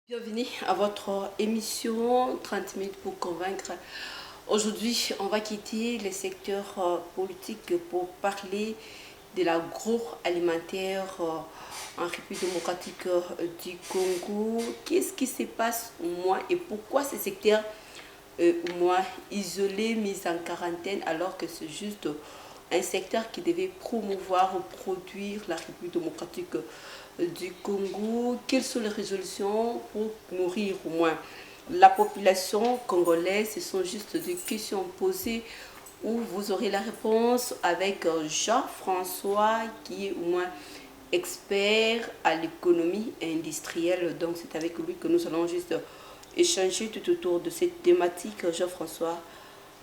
Bienvenue à votre émission 30 minutes pour convaincre. Aujourd'hui, on va quitter les secteurs politiques pour parler de l'agroalimentaire en République démocratique du Congo. Qu'est-ce qui se passe au moins et pourquoi ces secteurs au moins isolés, mis en quarantaine, alors que c'est juste un secteur qui devait promouvoir ou produire la République démocratique du Congo. Quelles sont les résolutions pour nourrir au moins la population congolaise? Ce sont juste des questions posées où vous aurez la réponse avec Jean-François qui est au moins expert à l'économie industrielle. Donc c'est avec lui que nous allons juste échanger tout autour de cette thématique. Jean-François,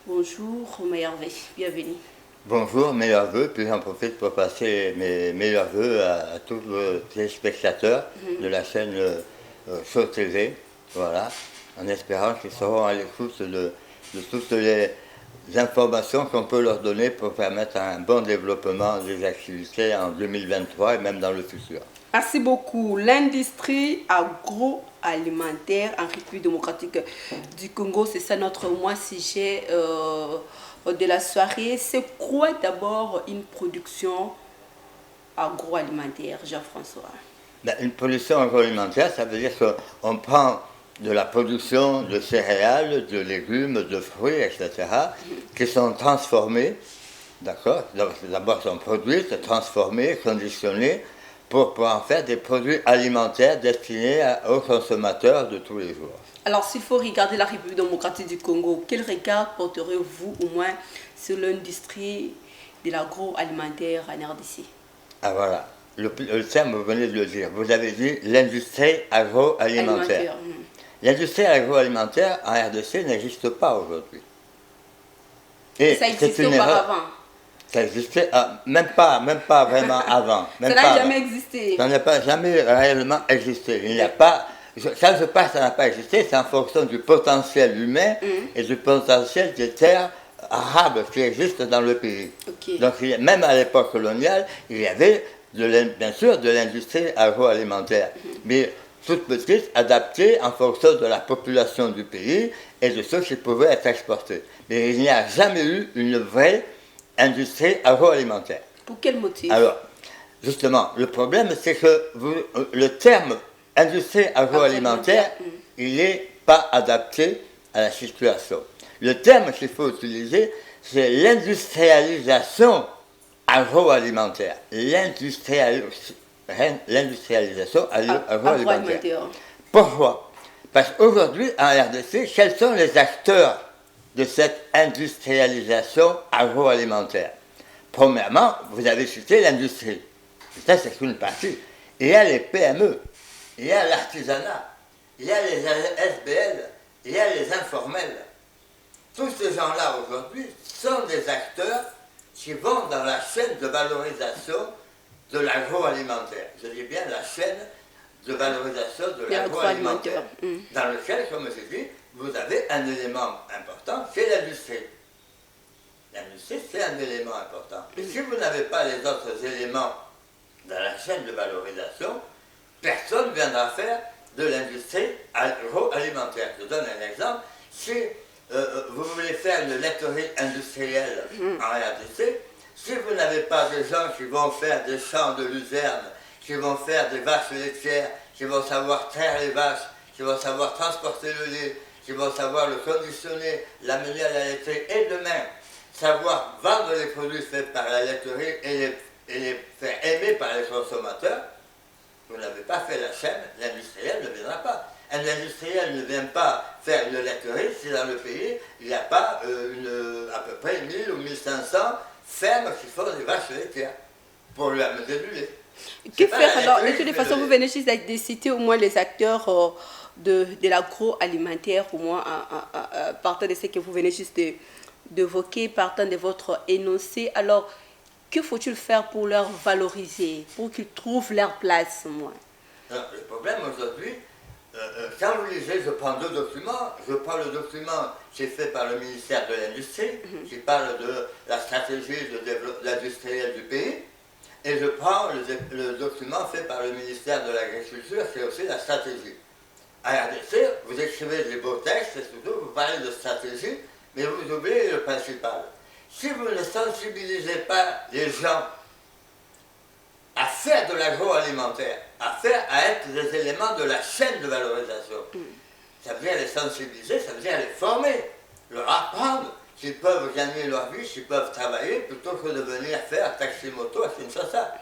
bonjour, meilleur vœu, bienvenue. Bonjour, meilleurs vœux, puis j'en profite pour passer mes meilleurs vœux à tous les téléspectateurs de la chaîne Show TV, voilà, en espérant qu'ils seront à l'écoute de toutes les informations qu'on peut leur donner pour permettre un bon développement des activités en 2023 et même dans le futur. Merci beaucoup. L'industrie agroalimentaire en République démocratique du Congo, c'est ça notre sujet de la soirée. C'est quoi d'abord une production agroalimentaire, Jean-François? Une production agroalimentaire, ça veut dire qu'on prend de la production de céréales, de légumes, de fruits, etc., qui sont transformés, d'accord? D'abord sont produites, transformées, conditionnées, pour en faire des produits alimentaires destinés aux consommateurs de tous les jours. Alors, s'il faut regarder la République démocratique du Congo, quel regard porterez-vous au moins sur l'industrie de l'agroalimentaire en RDC? Ah voilà, le terme, vous venez de le dire. Vous avez dit l'industrie agroalimentaire. L'industrie agroalimentaire en RDC n'existe pas aujourd'hui. Et ça existait auparavant? Ça existait, même pas vraiment avant. Ça n'a jamais existé. Ça n'a pas jamais réellement existé. Il n'y a pas, ça se passe, ça n'a pas existé, c'est en fonction du potentiel humain et du potentiel des terres arables qui existent dans le pays. Okay. Donc même à l'époque coloniale, il y avait bien sûr de l'industrie agroalimentaire, mais toute petite, adaptée en fonction de la population du pays et de ce qui pouvait être exporté. Mais il n'y a jamais eu une vraie industrie agroalimentaire. Pour quel motif? Alors, justement, le problème, c'est que le terme industrie agroalimentaire, il n'est pas adapté à la situation. Le terme qu'il faut utiliser, c'est l'industrialisation agroalimentaire. L'industrialisation agroalimentaire. Pourquoi? Parce qu'aujourd'hui, en RDC, quels sont les acteurs de cette industrialisation agroalimentaire? Premièrement, vous avez cité l'industrie. Ça, c'est une partie. Il y a les PME, il y a l'artisanat, il y a les SBL, il y a les informels. Tous ces gens-là, aujourd'hui, sont des acteurs qui vont dans la chaîne de valorisation de l'agroalimentaire. Je dis bien la chaîne de valorisation de l'agroalimentaire, dans lequel, comme je dis, vous avez un élément important, c'est l'industrie. L'industrie, c'est un élément important. Et si vous n'avez pas les autres éléments dans la chaîne de valorisation, personne ne viendra faire de l'industrie agroalimentaire. Je donne un exemple. Si vous voulez faire une laiterie industrielle en RDC, si vous n'avez pas des gens qui vont faire des champs de luzerne, qui vont faire des vaches laitières, qui vont savoir traire les vaches, qui vont savoir transporter le lait, qui vont savoir le conditionner, l'amener à la laiterie, et demain, savoir vendre les produits faits par la laiterie et les faire aimer par les consommateurs, vous n'avez pas fait la chaîne, l'industriel ne viendra pas. Un industriel ne vient pas faire une laiterie si dans le pays, il n'y a pas à peu près 1000 ou 1500 fermes qui font des vaches laitières pour lui amener du lait. Que faire alors? De toute façon, vous venez juste de citer au moins les acteurs de l'agroalimentaire, au moins partant de ce que vous venez juste d'évoquer, partant de votre énoncé. Alors, que faut-il faire pour leur valoriser, pour qu'ils trouvent leur place, moi? Alors, le problème aujourd'hui, quand vous lisez, je prends deux documents. Je prends le document qui est fait par le ministère de l'Industrie, qui parle de la stratégie de développement industriel du pays, et je prends le document fait par le ministère de l'Agriculture, qui est aussi la stratégie. À RDC, vous écrivez des beaux textes, et surtout vous parlez de stratégie, mais vous oubliez le principal. Si vous ne sensibilisez pas les gens à faire de l'agroalimentaire, à être des éléments de la chaîne de valorisation, ça veut dire les sensibiliser, ça veut dire les former, leur apprendre qu'ils peuvent gagner leur vie, qu'ils peuvent travailler, plutôt que de venir faire taxi-moto à Kinshasa.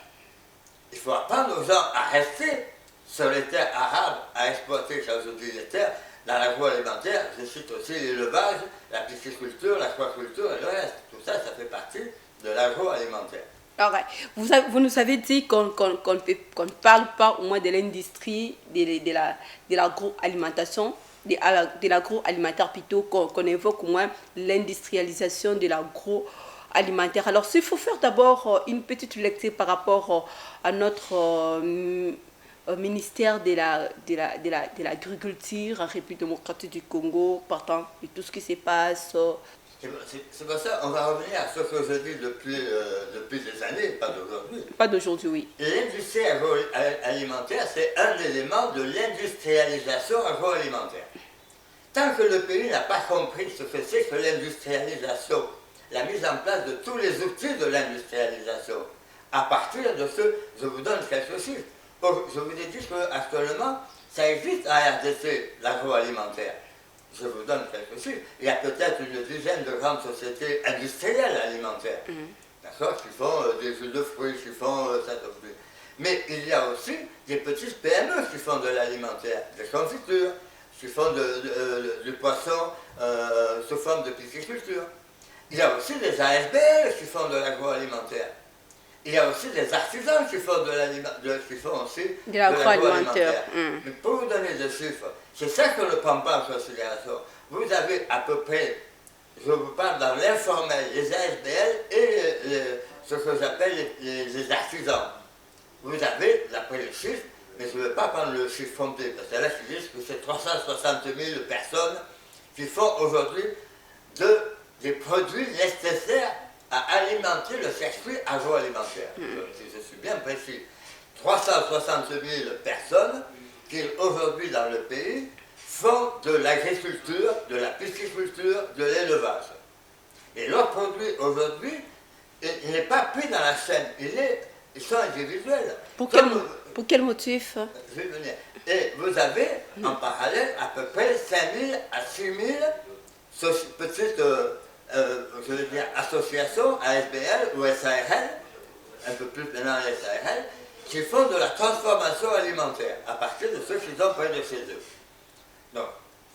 Il faut apprendre aux gens à rester sur les terres arables, à exploiter, quand je dis les terres, dans l'agroalimentaire, je cite aussi l'élevage, la pisciculture, l'aquaculture et le reste. Tout ça, ça fait partie de l'agroalimentaire. Alors, vous nous avez dit qu'on ne parle pas au moins de l'industrie, de l'agroalimentation, de l'agroalimentaire plutôt, qu'on évoque au moins l'industrialisation de l'agroalimentaire. Alors, s'il faut faire d'abord une petite lecture par rapport à notre ministère de l'Agriculture en République démocratique du Congo, partant de tout ce qui se passe. C'est pour ça qu'on va revenir à ce que je dis depuis des années, pas d'aujourd'hui. Pas d'aujourd'hui, oui. L'industrie agroalimentaire, c'est un élément de l'industrialisation agroalimentaire. Tant que le pays n'a pas compris ce que c'est que l'industrialisation, la mise en place de tous les outils de l'industrialisation, à partir de ce, je vous donne quelques chiffres. Je vous ai dit qu'actuellement, ça existe à RDC, l'agroalimentaire. Je vous donne quelques chiffres. Il y a peut-être une dizaine de grandes sociétés industrielles alimentaires, d'accord, qui font des jus de fruits, qui font ça de fruits. Mais il y a aussi des petites PME qui font de l'alimentaire, des confitures, qui font du poisson sous forme de pisciculture. Il y a aussi des ASBL qui font de l'agroalimentaire. Il y a aussi des artisans qui font de l'agroalimentaire. Mais pour vous donner des chiffres, c'est ça qu'on ne prend pas en considération. Vous avez à peu près, je vous parle dans l'informel, les ASBL et ce que j'appelle les artisans. Vous avez, d'après les chiffres, mais je ne veux pas prendre le chiffre compté, parce que là, je dis que c'est 360 000 personnes qui font aujourd'hui des produits nécessaires à alimenter le circuit agroalimentaire. Si je suis bien précis, 360 000 personnes qui aujourd'hui dans le pays font de l'agriculture, de la pisciculture, de l'élevage. Et leurs produits aujourd'hui, il n'est pas pris dans la chaîne, ils sont individuels. Pour quel motif? Je vais venir. Et vous avez en parallèle à peu près 5 000 à 6 000 petites je veux dire, associations, ASBL ou SARL, un peu plus maintenant SARL, qui font de la transformation alimentaire à partir de ce qu'ils ont près de chez eux. Donc,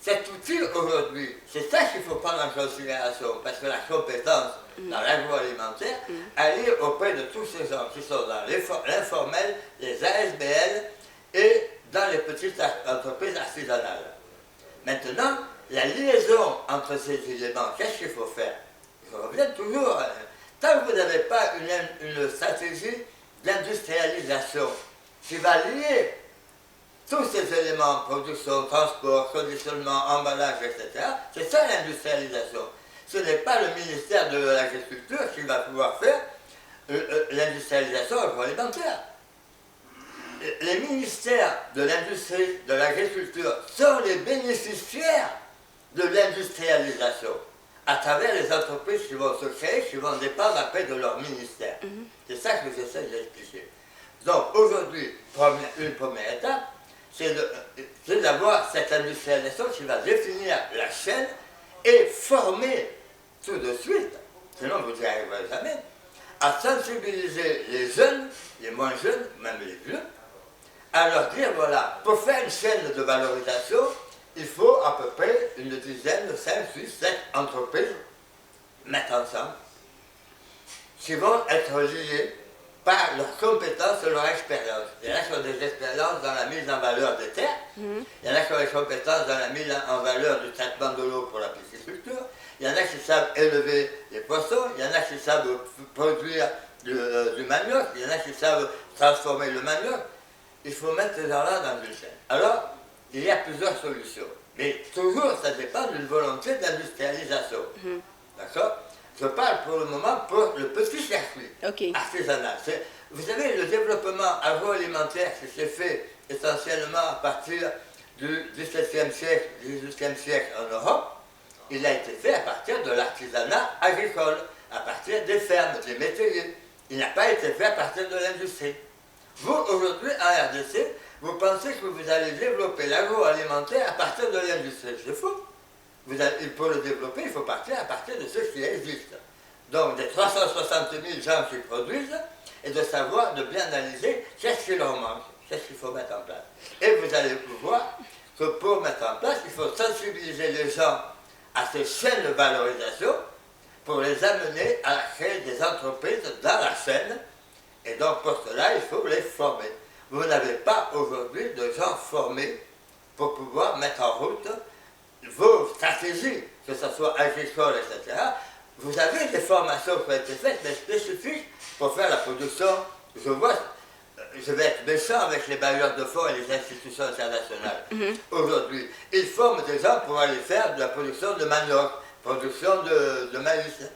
cet outil aujourd'hui, c'est ça qu'il faut prendre en considération, parce que la compétence dans l'agroalimentaire, elle est auprès de tous ces gens qui sont dans l'informel, les ASBL et dans les petites entreprises artisanales. Maintenant, la liaison entre ces éléments, qu'est-ce qu'il faut faire? Je reviens toujours, tant que vous n'avez pas une stratégie d'industrialisation qui va lier tous ces éléments, production, transport, conditionnement, emballage, etc., c'est ça l'industrialisation. Ce n'est pas le ministère de l'Agriculture qui va pouvoir faire l'industrialisation agroalimentaire. Les ministères de l'industrie, de l'agriculture sont les bénéficiaires de l'industrialisation à travers les entreprises qui vont se créer, qui vont dépendre après de leur ministère. C'est ça que j'essaie d'expliquer. Donc aujourd'hui, une première étape, c'est d'avoir cette industrialisation qui va définir la chaîne et former tout de suite, sinon vous n'y arriverez jamais, à sensibiliser les jeunes, les moins jeunes, même les vieux, à leur dire, voilà, pour faire une chaîne de valorisation, il faut à peu près une dizaine, 5, 6, 7 entreprises mettre ensemble qui vont être liées par leurs compétences et leur expérience. Il y en a qui ont des expériences dans la mise en valeur des terres, il y en a qui ont des compétences dans la mise en valeur du traitement de l'eau pour la pisciculture, il y en a qui savent élever les poissons, il y en a qui savent produire du manioc, il y en a qui savent transformer le manioc. Il faut mettre ces gens-là dans une chaîne. Alors, il y a plusieurs solutions. Mais toujours, ça dépend d'une volonté d'industrialisation. D'accord? Je parle pour le moment pour le petit circuit artisanal. Vous savez, le développement agroalimentaire qui s'est fait essentiellement à partir du XVIIe siècle, XVIIIe siècle en Europe, il a été fait à partir de l'artisanat agricole, à partir des fermes, des métayers. Il n'a pas été fait à partir de l'industrie. Vous, aujourd'hui, en RDC, vous pensez que vous allez développer l'agroalimentaire à partir de l'industrie. C'est faux. Pour le développer, il faut partir à partir de ce qui existe. Donc, des 360 000 gens qui produisent, et de savoir, de bien analyser qu'est-ce qui leur manque, qu'est-ce qu'il faut mettre en place. Et vous allez voir que pour mettre en place, il faut sensibiliser les gens à ces chaînes de valorisation pour les amener à créer des entreprises dans la chaîne. Et donc, pour cela, il faut les former. Vous n'avez pas aujourd'hui de gens formés pour pouvoir mettre en route vos stratégies, que ce soit agricoles, etc. Vous avez des formations qui ont été faites, mais spécifiques pour faire la production. Je vais être méchant avec les bailleurs de fonds et les institutions internationales. Aujourd'hui, ils forment des gens pour aller faire de la production de manioc, production de maïs.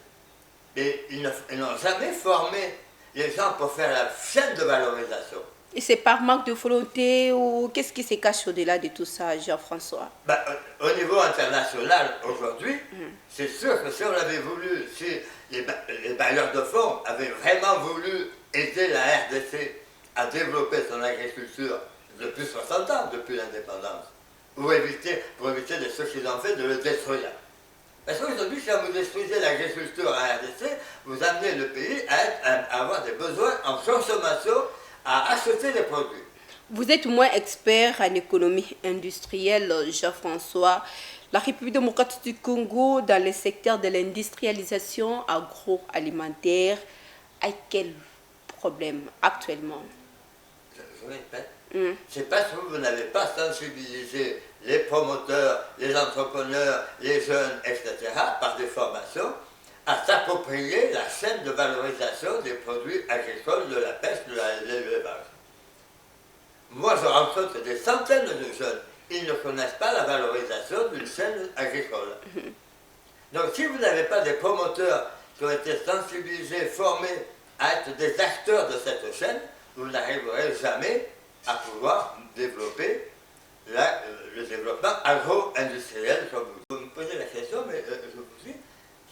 Et ils n'ont jamais formé les gens pour faire la chaîne de valorisation. Et c'est par manque de volonté ou qu'est-ce qui se cache au-delà de tout ça, Jean-François? Au niveau international, aujourd'hui, c'est sûr que si on avait voulu, si les bailleurs de fonds avaient vraiment voulu aider la RDC à développer son agriculture depuis 60 ans, depuis l'indépendance, pour éviter de ce qu'ils ont fait, de le détruire. Parce qu'aujourd'hui, si vous détruisez l'agriculture en RDC, vous amenez le pays à avoir des besoins en consommation, à acheter des produits. Vous êtes moins expert en économie industrielle, Jean-François. La République démocratique du Congo, dans le secteur de l'industrialisation agroalimentaire, a quel problème actuellement? Je répète, c'est parce que vous n'avez pas sensibilisé les promoteurs, les entrepreneurs, les jeunes, etc., par des formations, à s'approprier la chaîne de valorisation des produits agricoles, de la pêche, de l'élevage. Moi, je rencontre des centaines de jeunes. Ils ne connaissent pas la valorisation d'une chaîne agricole. Donc, si vous n'avez pas des promoteurs qui ont été sensibilisés, formés à être des acteurs de cette chaîne, vous n'arriverez jamais à pouvoir développer le développement agro-industriel. Comme vous me posez la question, mais je vous dis,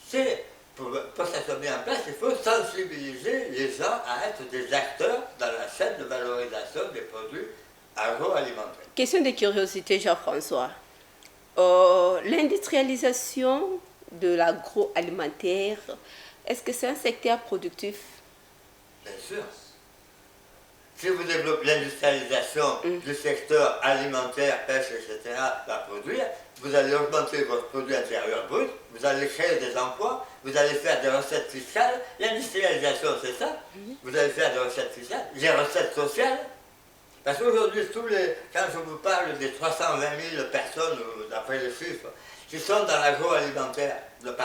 c'est pour que ça soit mis en place, il faut sensibiliser les gens à être des acteurs dans la chaîne de valorisation des produits agroalimentaires. Question de curiosité, Jean-François. L'industrialisation de l'agroalimentaire, est-ce que c'est un secteur productif? Bien sûr. Si vous développez l'industrialisation du secteur alimentaire, pêche, etc., à produire, vous allez augmenter votre produit intérieur brut, vous allez créer des emplois, vous allez faire des recettes fiscales. L'industrialisation, c'est ça. Vous allez faire des recettes fiscales, des recettes sociales. Parce qu'aujourd'hui, quand je vous parle des 320 000 personnes, d'après les chiffres, qui sont dans l'agroalimentaire, dans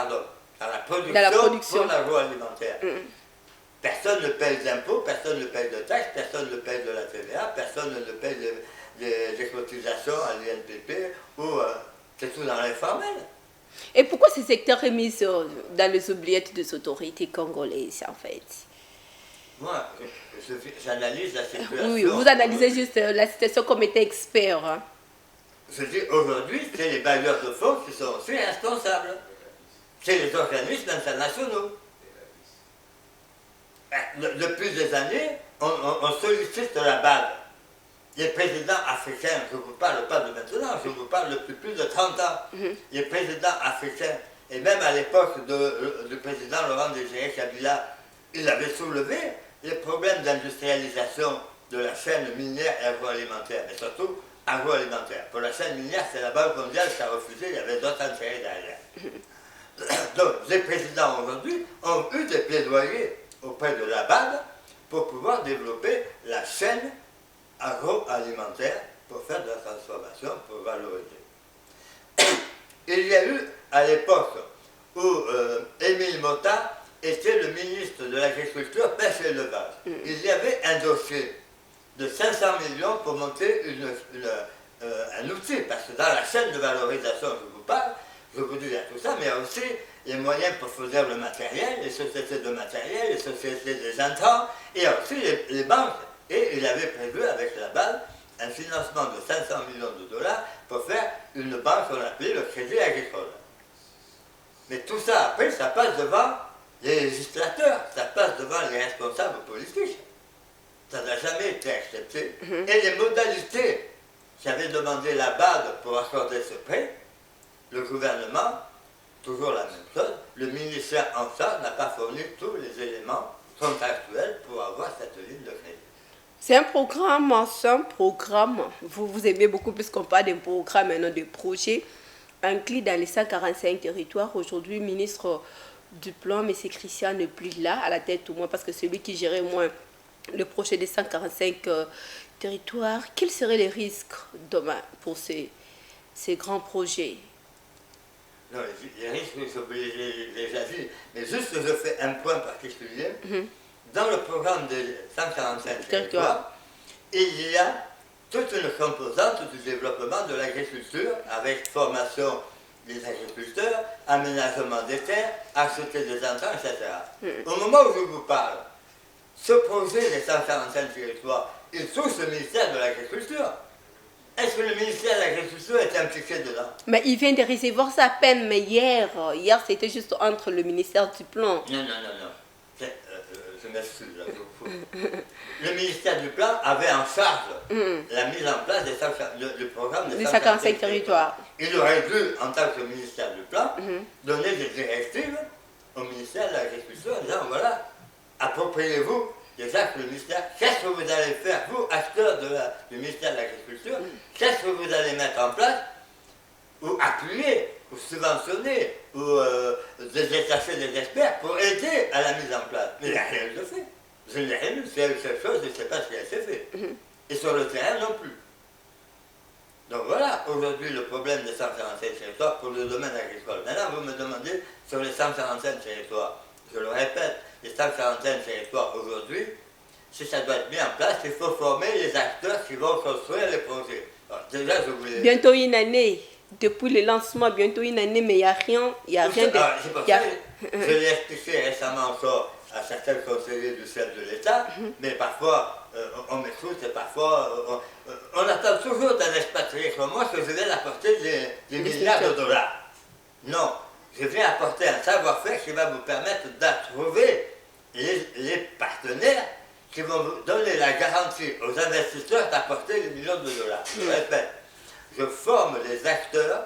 la production pour l'agroalimentaire, personne ne paye d'impôts, personne ne paye de taxes, personne ne paye de la TVA, personne ne paye des cotisations à l'INPP, ou c'est tout dans l'informel. Et pourquoi ce secteur est mis dans les oubliettes des autorités congolaises, en fait? Moi, j'analyse la situation. Oui, vous analysez juste la situation comme étant expert. Hein. Je dis, aujourd'hui, c'est les bailleurs de fonds qui sont aussi responsables. C'est les organismes internationaux. Depuis des années, on sollicite la BAD. Les présidents africains, je ne vous parle pas de maintenant, je vous parle depuis plus de 30 ans. Les présidents africains, et même à l'époque du président Laurent Désiré Kabila, il avait soulevé les problèmes d'industrialisation de la chaîne minière et agroalimentaire, mais surtout agroalimentaire. Pour la chaîne minière, c'est la Banque mondiale qui a refusé, il y avait d'autres intérêts derrière. Donc, les présidents aujourd'hui ont eu des plaidoyers auprès de la BAD pour pouvoir développer la chaîne agroalimentaire pour faire de la transformation, pour valoriser. Il y a eu, à l'époque où Émile Mota était le ministre de l'Agriculture, Pêche et Élevage, il y avait un dossier de 500 millions pour monter un outil, parce que dans la chaîne de valorisation, je vous parle, je vous dis tout ça, mais aussi les moyens pour fournir le matériel, les sociétés de matériel, les sociétés des intrants, et aussi les banques. Et il avait prévu avec la BAD un financement de 500 millions de dollars pour faire une banque qu'on appelait le Crédit Agricole. Mais tout ça, après, ça passe devant les législateurs, ça passe devant les responsables politiques. Ça n'a jamais été accepté. Et les modalités j'avais demandé la BAD pour accorder ce prêt, le gouvernement, toujours la même chose, le ministère en charge n'a pas fourni tous les éléments contractuels pour avoir cette ligne de crédit. C'est un programme, vous aimez beaucoup plus qu'on parle d'un programme et non de projet, inclus dans les 145 territoires. Aujourd'hui, ministre du plan, M. Christian n'est plus là, à la tête au moins, parce que celui qui gérait au moins le projet des 145 territoires. Quels seraient les risques demain pour ces grands projets? Non, les risques, je vous les déjà dit, mais juste je fais un point particulier. Dans le programme des 145 territoires, il y a toute une composante du développement de l'agriculture avec formation des agriculteurs, aménagement des terres, acheter des intrants, etc. Au moment où je vous parle, ce projet des 145 territoires, il touche le ministère de l'Agriculture. Est-ce que le ministère de l'Agriculture est impliqué dedans? Mais il vient de recevoir sa peine, mais hier c'était juste entre le ministère du Plan. Non. Je m'excuse. Le ministère du Plan avait en charge la mise en place du programme des 145 territoires. Il aurait dû, en tant que ministère du Plan, donner des directives au ministère de l'Agriculture en disant, voilà, appropriez-vous des actes du ministère. Qu'est-ce que vous allez faire, vous, acteurs du ministère de l'Agriculture? Qu'est-ce que vous allez mettre en place ou appuyer, ou subventionner, ou détacher des experts pour aider à la mise en place? Mais il n'y a rien de fait. Je n'ai rien vu. C'est quelque chose, je ne sais pas ce qui a été fait. Et sur le terrain non plus. Donc voilà, aujourd'hui, le problème des 145 territoires pour le domaine agricole. Maintenant, vous me demandez sur les 145 territoires. Je le répète, les 145 territoires aujourd'hui, si ça doit être mis en place, il faut former les acteurs qui vont construire les projets. Alors, déjà, je voulais... Bientôt une année, depuis le lancement, bientôt une année, mais il n'y a rien. C'est pour ça que je l'ai expliqué récemment encore à certains conseillers du chef de l'État, mais parfois, on m'écoute et parfois, on attend toujours d'un expatrié comme moi que je vienne apporter des milliards de dollars. Non. Je viens apporter un savoir-faire qui va vous permettre de trouver les partenaires qui vont vous donner la garantie aux investisseurs d'apporter les millions de dollars. Je répète, je forme les acteurs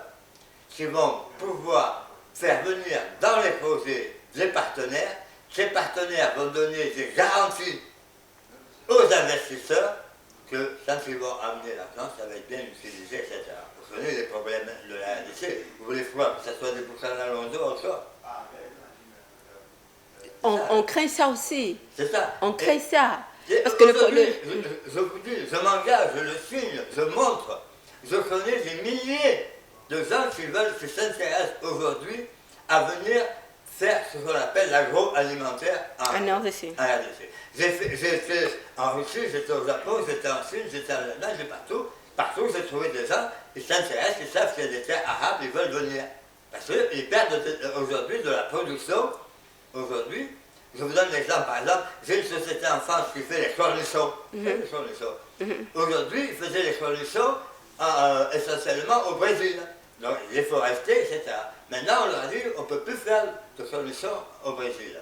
qui vont pouvoir faire venir dans les projets les partenaires. Ces partenaires vont donner des garanties aux investisseurs que quand ils vont amener l'argent, ça va être bien utilisé, etc. Vous connaissez les problèmes de la RDC. Vous voulez voir que ce soit des bouchons à Londres ou autre. On craint ça aussi. C'est ça. On craint ça. Parce que je vous dis, je m'engage, je le signe, je montre. Je connais des milliers de gens qui s'intéressent aujourd'hui à venir faire ce qu'on appelle l'agroalimentaire en RDC. J'ai été en Russie, j'étais au Japon, j'étais en Chine, j'étais en Allemagne, j'ai partout. Partout, j'ai trouvé des gens qui s'intéressent, qui savent qu'il y a des terres arables, ils veulent venir. Parce qu'ils perdent aujourd'hui de la production. Aujourd'hui, je vous donne l'exemple, par exemple, j'ai une société en France qui fait les cornichons. Aujourd'hui, ils faisaient les cornichons essentiellement au Brésil. Donc, les forestiers, etc. Maintenant, on leur a dit, on ne peut plus faire de cornichons au Brésil.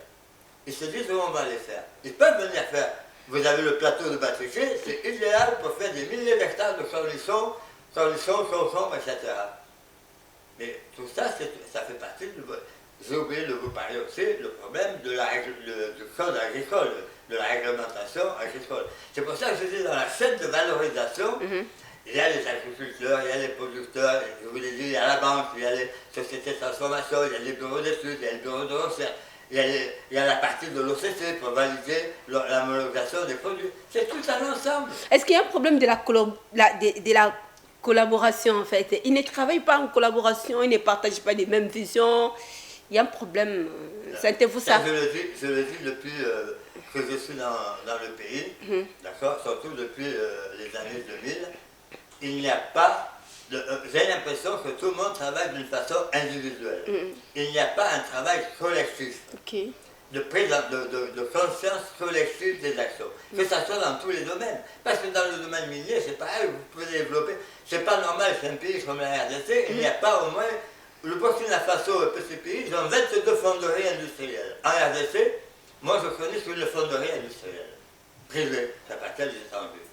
Ils se disent où on va les faire. Ils peuvent venir faire. Vous avez le plateau de Batriquet, c'est idéal pour faire des milliers d'hectares de cornichons, concombres, etc. Mais tout ça, ça fait partie de... J'ai oublié de vous parler aussi du problème du code agricole, de la réglementation agricole. C'est pour ça que je dis dans la chaîne de valorisation, il y a les agriculteurs, il y a les producteurs, je vous l'ai dit, il y a la banque, il y a les sociétés de transformation, il y a les bureaux d'études, il y a les bureaux de recherche, il y a la partie de l'OCC pour valider l'homologation des produits. C'est tout un ensemble. Est-ce qu'il y a un problème de la collaboration en fait? Ils ne travaillent pas en collaboration, ils ne partagent pas les mêmes visions. Il y a un problème. Sentez-vous ça? Je le dis depuis que je suis dans le pays, d'accord, surtout depuis les années 2000. Il n'y a pas, j'ai l'impression que tout le monde travaille d'une façon individuelle. Il n'y a pas un travail collectif. de conscience collective des actions. Que ça soit dans tous les domaines. Parce que dans le domaine minier, c'est pareil, vous pouvez développer. C'est pas normal, c'est un pays comme la RDC, il n'y a pas au moins. Le Burkina Faso, un petit pays, ils ont 22 fonderies industrielles. En RDC, moi je connais une fonderie industrielle, privée, ça appartient des étrangers.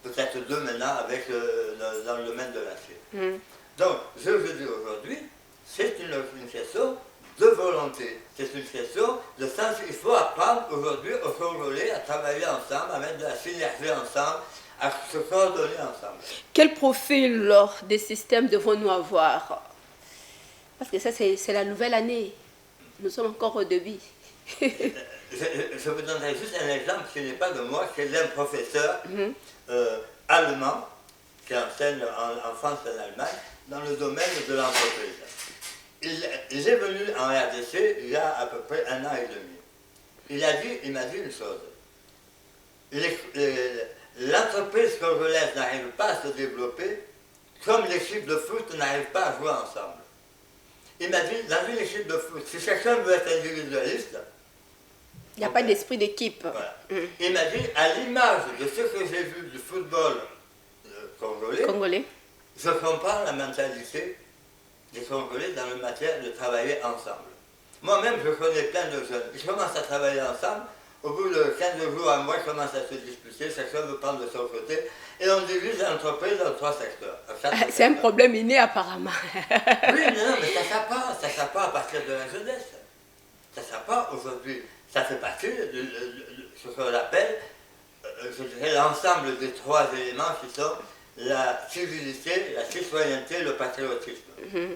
Peut-être deux maintenant avec dans le domaine de l'acier. Donc, je veux dire aujourd'hui, c'est une question de volonté. C'est une question de sens. Il faut apprendre aujourd'hui aux Congolais à travailler ensemble, à mettre de la synergie ensemble, à se coordonner ensemble. Quel profil des systèmes devons-nous avoir? Parce que ça, c'est la nouvelle année. Nous sommes encore au début. Je vous donnerai juste un exemple qui n'est pas de moi, c'est d'un professeur allemand qui enseigne en France et en Allemagne dans le domaine de l'entreprise. Il est venu en RDC il y a à peu près 1 an et demi. Il m'a dit une chose. L'entreprise congolaise n'arrive pas à se développer comme l'équipe de foot n'arrive pas à jouer ensemble. Il m'a dit, dans une équipe de foot, si chacun veut être individualiste, il n'y a pas d'esprit d'équipe. Voilà. Il m'a dit, à l'image de ce que j'ai vu du football congolais, je comprends la mentalité des Congolais dans le matière de travailler ensemble. Moi-même, je connais plein de jeunes. Ils commencent à travailler ensemble. Au bout de 15 jours à mois, ils commencent à se disputer. Chacun veut prendre de son côté. Et on divise l'entreprise en 3 secteurs. C'est un problème inné, apparemment. Oui, non, mais ça s'apprend. Ça s'apprend à partir de la jeunesse. Ça s'apprend aujourd'hui. Ça fait partie de ce qu'on appelle, je dirais, l'ensemble des 3 éléments qui sont la civilité, la citoyenneté, le patriotisme.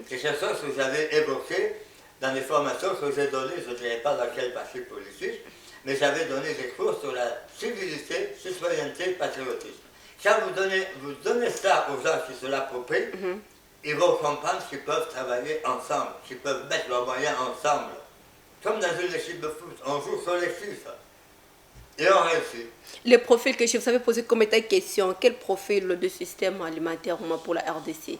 C'est quelque chose que j'avais évoqué dans les formations que j'ai données, je ne dirais pas dans quel parti politique, mais j'avais donné des cours sur la civilité, citoyenneté, patriotisme. Quand vous donnez ça aux gens qui se l'approprient, ils vont comprendre qu'ils peuvent travailler ensemble, qu'ils peuvent mettre leurs moyens ensemble. Comme dans une équipe de foot, on joue collectif. Et on réussit. Le profil que je vous avais posé comme état de question, quel profil de système alimentaire pour la RDC?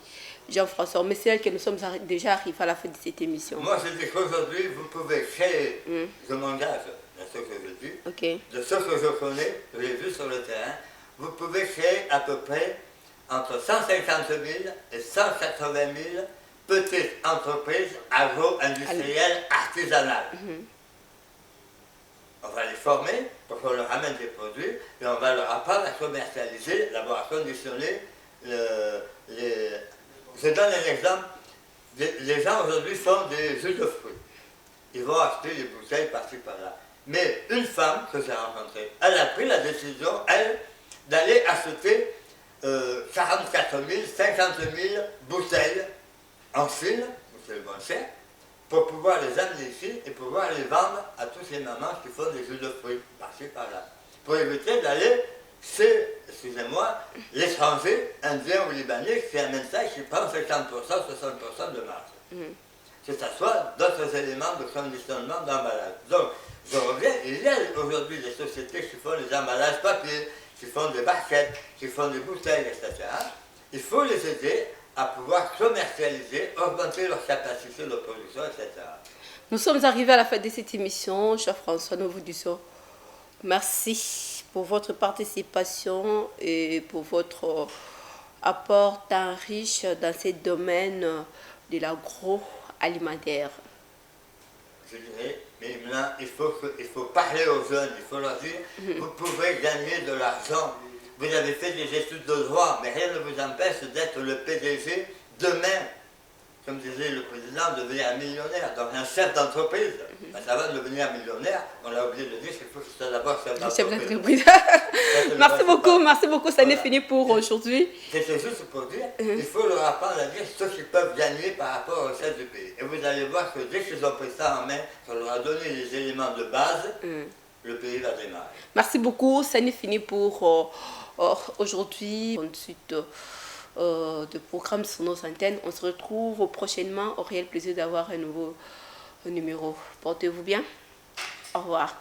Jean-François, mais c'est elle que nous sommes déjà arrivés à la fin de cette émission. Moi, je dis qu'aujourd'hui, vous pouvez créer, je m'engage dans ce que je dis, de ce que je connais, que j'ai vu sur le terrain, vous pouvez créer à peu près entre 150 000 et 180 000 petites entreprises agro-industrielles artisanales. On va les former pour qu'on leur amène des produits et on va leur apprendre à commercialiser, d'abord à conditionner Je donne un exemple. Les gens aujourd'hui font des jus de fruits. Ils vont acheter des bouteilles par-ci par-là. Mais une femme que j'ai rencontrée, elle a pris la décision, elle, d'aller acheter 44 000, 50 000 bouteilles en Chine, c'est le bon cher, pour pouvoir les amener ici et pouvoir les vendre à toutes les mamans qui font des jus de fruits, par-ci par-là. Pour éviter d'aller chez, excusez-moi, l'étranger, indien ou libanais, qui amène ça et qui prend 50%, 60% de marge. Que ce soit d'autres éléments de conditionnement d'emballage. Donc, je reviens, il y a aujourd'hui des sociétés qui font des emballages papier, qui font des barquettes, qui font des bouteilles, etc. Il faut les aider à pouvoir commercialiser, augmenter leur capacité de production, etc. Nous sommes arrivés à la fin de cette émission. Cher François, nous vous disons merci pour votre participation et pour votre apport tant riche dans ce domaine de l'agroalimentaire. Je dirais, mais maintenant, il faut parler aux jeunes, il faut leur dire, vous pouvez gagner de l'argent. Vous avez fait des études de droit, mais rien ne vous empêche d'être le PDG demain. Comme disait le président, devenir un millionnaire, donc un chef d'entreprise. Ben, ça va devenir millionnaire, on a oublié de dire qu'il faut que ce soit d'abord chef d'entreprise. Merci beaucoup, ça n'est fini pour aujourd'hui. C'était juste pour dire, il faut leur apprendre à dire ce qu'ils peuvent gagner par rapport au chef du pays. Et vous allez voir que dès qu'ils ont pris ça en main, qu'on leur a donné les éléments de base, le pays va démarrer. Merci beaucoup, ça n'est fini pour aujourd'hui. Ensuite, de programmes sur nos antennes. On se retrouve prochainement. Au réel plaisir d'avoir un nouveau numéro. Portez-vous bien. Au revoir.